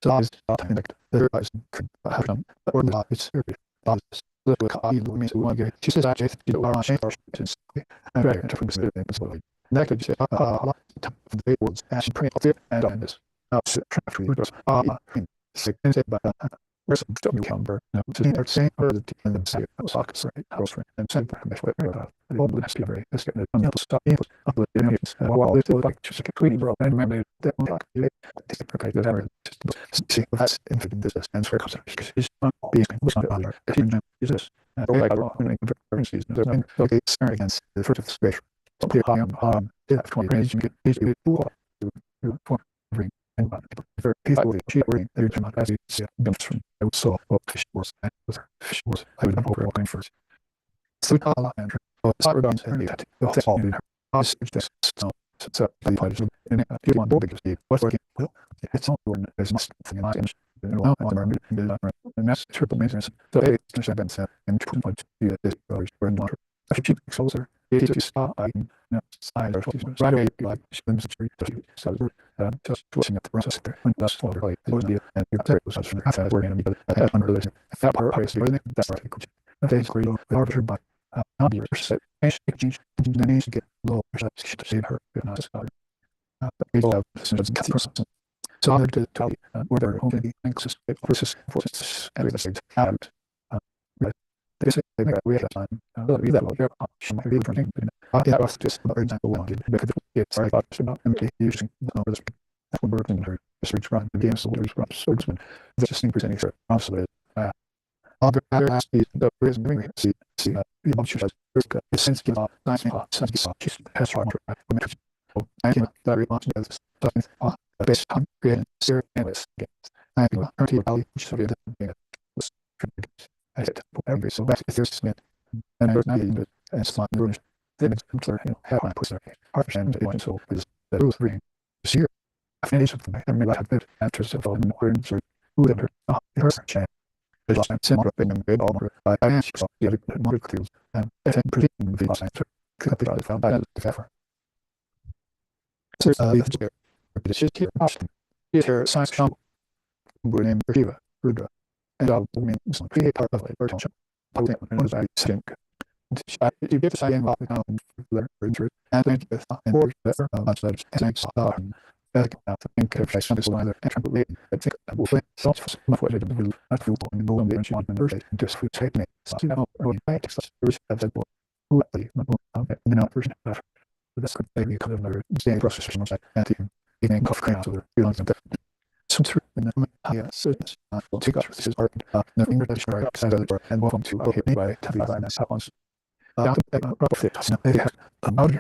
So is time like the eyes could have them, or the it's very obvious. The copy means one get. She says, I just you are on shame or since I'm very interested in the spirit slowly. Next, you say, the words, and she prayed and on this. Now, sick and say, but where's the number? No, to saying her the team and say, I was talking, right, house friend, and send back my way about the old last be very, let's get it on the stop input, upload the images, while they still like just a tweeting bro, and remember that one talk, you okay, that ever, see, that's infinite business, and for customers, because he's not being, was not other, if you know, is this, and like, when currencies, there's no, okay, sorry against the first of the space, so clear, if 20 range, you get, he's a fool, for every, and very peacefully, she worrying, they're not as you see, from, I would saw, fish wars, and with her, fish wars, I would have overlooking first. So, and her, it's not regarding to her, that's all in her, this, So the point is, if you want to be big, what's working well? It's all important. There's nothing in my image. And that's triple maintenance. So it's been said in 2.2 this we're not. I should keep exposure. It is start I side or right away like shims so just watching at the process there when that's for like it would be and you have to such a word and but unrealistic that part is that's right they agree with arbiter by not be set change the needs to get low to save her not people have so I'm to tell you where they're only anxious versus forces every stage out they make we have time we that will hear maybe different thing yeah was just for example one because it's very much about empty using the numbers that would work in her research run the game soldiers from spokesman the 16% for absolute I'll ask you the reason we see the option is since you are nice since you has hard I think that response is something based on creating serious analysts I think currently value which sort of I hit every so back if there's Smith and there's not even and slot the room then it's simpler have my push there harsh and it so is the rules ring this year I finished with the memory like that after several words or who ever it hurts chance the last time similar thing and good all more I asked so the other more clues and then predicting the last answer could be found by the effort so this is here option here science shop name Shiva Rudra and I'll mean some create part of it or don't I think you give us again what we can learn and then with and for better much better thanks think of something either and I think that will fit so much what it will not feel and go on the ancient and first just food technique so you know or right so there's that who you know person that's good maybe kind of another staying process from that and eating coffee so they're feeling some some truth in the yeah so we'll take us this is art nothing that is right side of the and welcome to okay by that happens out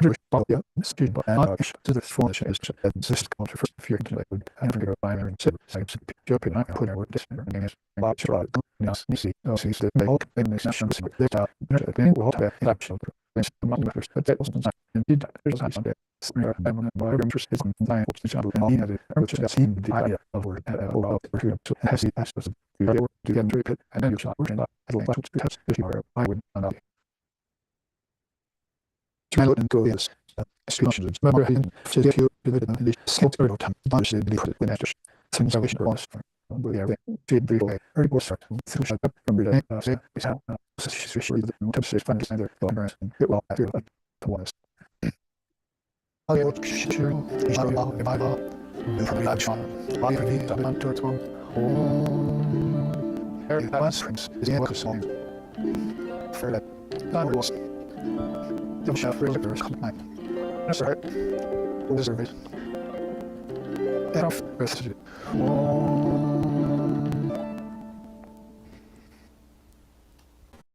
here yeah student and to the formation is just going to first fear to like and figure out binary and sit like joke and I put our this and watch right now see that they all in this national they thing will have actual but that wasn't indeed there's not something I'm interested in design which is which is seen the idea of word to has the aspects of to get into it and then you shot version if you are I would not Channel and go yes. Speeches. Remember, I did you the skip or time. Honestly, believe it when after since I wish it was we are did brief way. Early was start through shut up from the say is how especially the tips is finding either embarrassed and it will after the ones. I will sure is not all if I will. From the action. Why are you talking to it? Harry Prince is the echo song. For that. That was the chef really first night. That's right. Deserve it. And off.